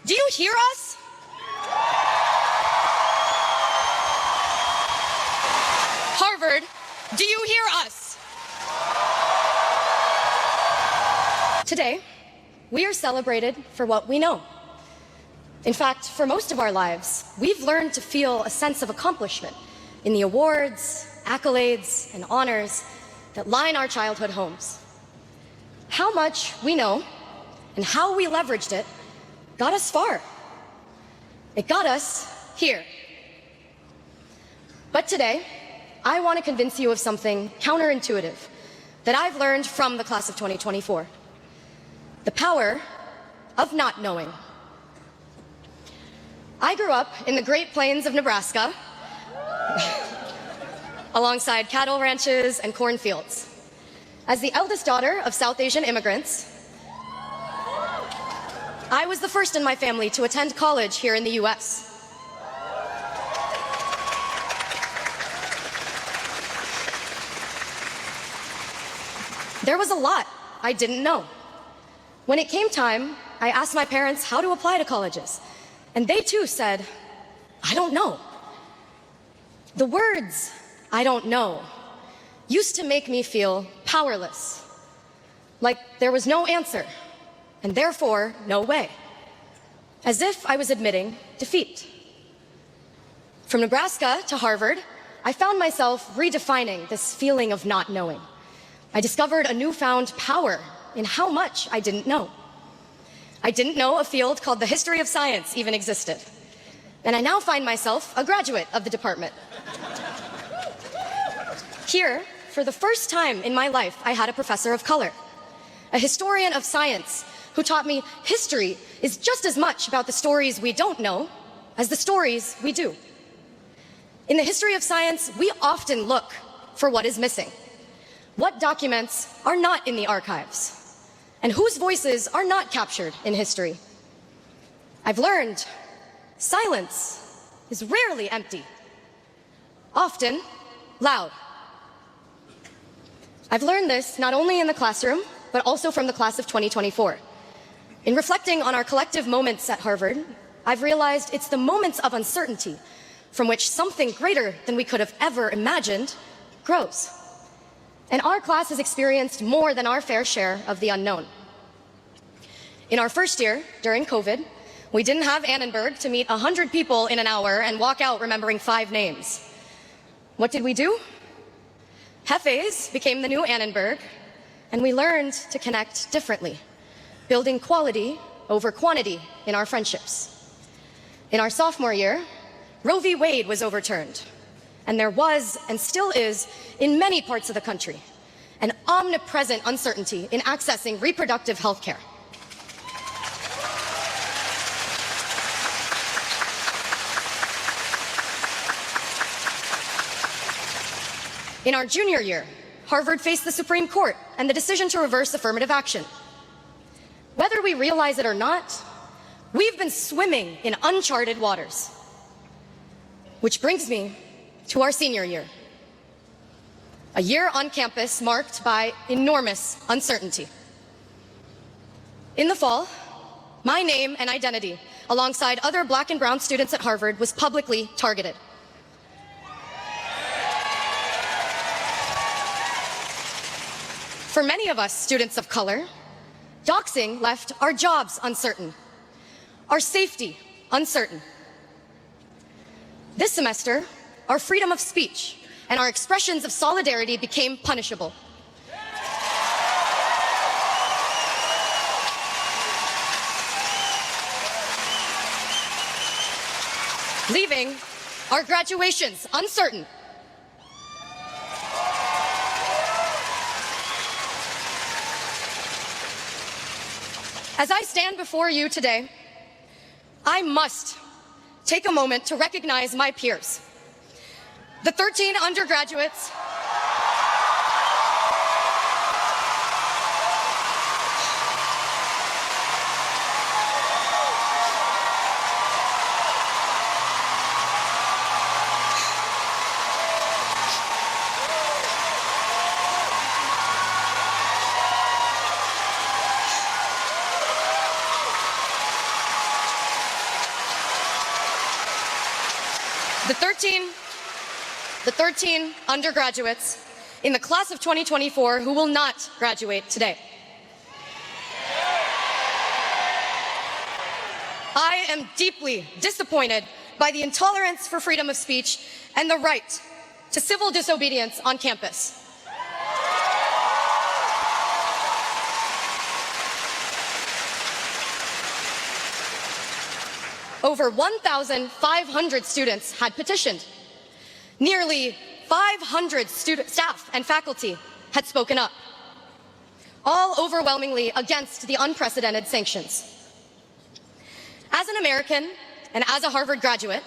Do you hear us? Harvard, do you hear us? Today, we are celebrated for what we know. In fact, for most of our lives, we've learned to feel a sense of accomplishment in the awards, accolades, and honors that line our childhood homes. How much we know and how we leveraged it got us far. It got us here. But today, I want to convince you of something counterintuitive that I've learned from the class of 2024. The power of not knowing. I grew up in the Great Plains of Nebraska, alongside cattle ranches and cornfields. As the eldest daughter of South Asian immigrants, I was the first in my family to attend college here in the US. There was a lot I didn't know. When it came time, I asked my parents how to apply to colleges, and they too said, I don't know. The words, I don't know, used to make me feel powerless, like there was no answer, and therefore no way, as if I was admitting defeat. From Nebraska to Harvard, I found myself redefining this feeling of not knowing. I discovered a newfound power in how much I didn't know. I didn't know a field called the history of science even existed, and I now find myself a graduate of the department. Here, for the first time in my life, I had a professor of color, a historian of science who taught me history is just as much about the stories we don't know as the stories we do. In the history of science, we often look for what is missing, what documents are not in the archives, and whose voices are not captured in history. I've learned silence is rarely empty, often loud. I've learned this not only in the classroom, but also from the class of 2024. In reflecting on our collective moments at Harvard, I've realized it's the moments of uncertainty from which something greater than we could have ever imagined grows. And our class has experienced more than our fair share of the unknown. In our first year, during COVID, we didn't have Annenberg to meet 100 people in an hour and walk out remembering 5 names. What did we do? Hefes became the new Annenberg, and we learned to connect differently, building quality over quantity in our friendships. In our sophomore year, Roe v. Wade was overturned, and there was, and still is, in many parts of the country, an omnipresent uncertainty in accessing reproductive health care. In our junior year, Harvard faced the Supreme Court and the decision to reverse affirmative action. Whether we realize it or not, we've been swimming in uncharted waters. Which brings me to our senior year. A year on campus marked by enormous uncertainty. In the fall, my name and identity, alongside other Black and brown students at Harvard, was publicly targeted. For many of us students of color, doxing left our jobs uncertain, our safety uncertain. This semester, our freedom of speech and our expressions of solidarity became punishable. Leaving our graduations uncertain. As I stand before you today, I must take a moment to recognize my peers, the 13 undergraduates The 13 undergraduates in the class of 2024 who will not graduate today. I am deeply disappointed by the intolerance for freedom of speech and the right to civil disobedience on campus. Over 1,500 students had petitioned. Nearly 500 staff and faculty had spoken up, all overwhelmingly against the unprecedented sanctions. As an American and as a Harvard graduate,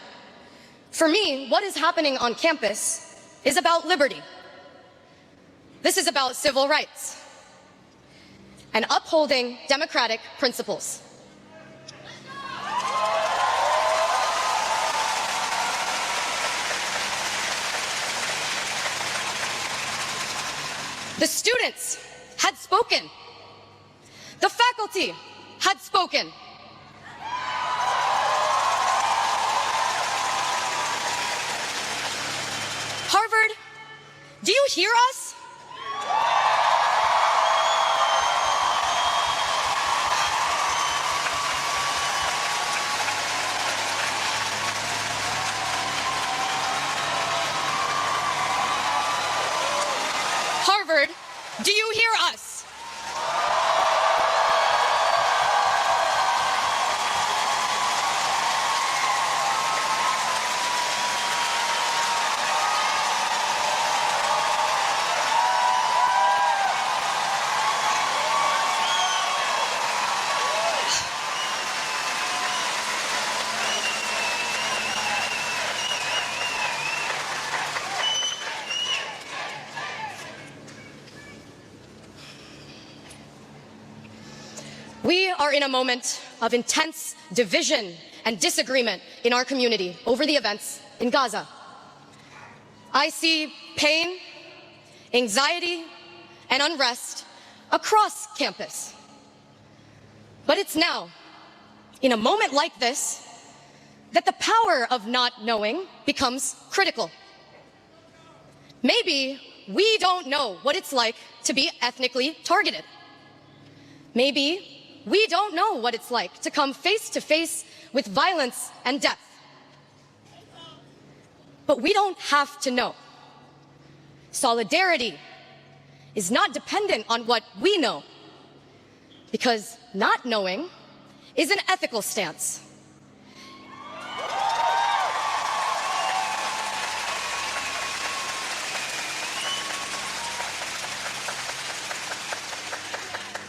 for me, what is happening on campus is about liberty. This is about civil rights and upholding democratic principles. The students had spoken. The faculty had spoken. Harvard, do you hear us? Harvard, do you hear us? We are in a moment of intense division and disagreement in our community over the events in Gaza. I see pain, anxiety, and unrest across campus. But it's now, in a moment like this, that the power of not knowing becomes critical. Maybe we don't know what it's like to be ethnically targeted. Maybe we don't know what it's like to come face to face with violence and death. But we don't have to know. Solidarity is not dependent on what we know, because not knowing is an ethical stance.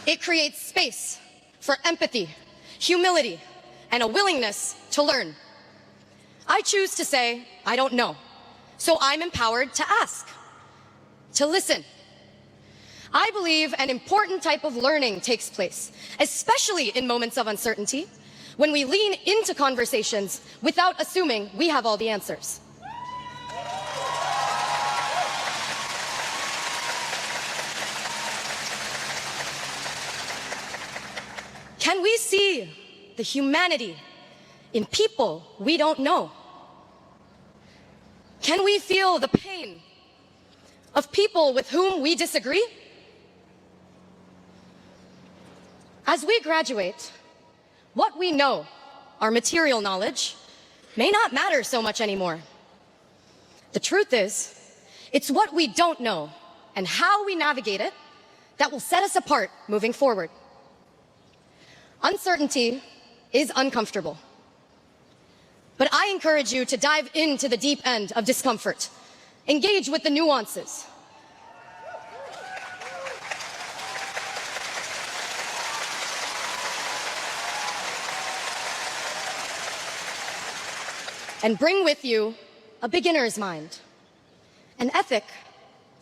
It creates space for empathy, humility, and a willingness to learn. I choose to say, I don't know, so I'm empowered to ask, to listen. I believe an important type of learning takes place, especially in moments of uncertainty, when we lean into conversations without assuming we have all the answers. Can we see the humanity in people we don't know? Can we feel the pain of people with whom we disagree? As we graduate, what we know, our material knowledge, may not matter so much anymore. The truth is, it's what we don't know and how we navigate it that will set us apart moving forward. Uncertainty is uncomfortable, but I encourage you to dive into the deep end of discomfort. Engage with the nuances. And bring with you a beginner's mind, an ethic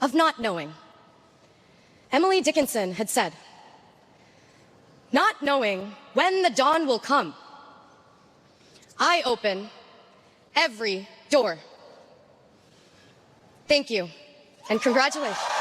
of not knowing. Emily Dickinson had said, "Not knowing when the dawn will come, I open every door." Thank you, and congratulations.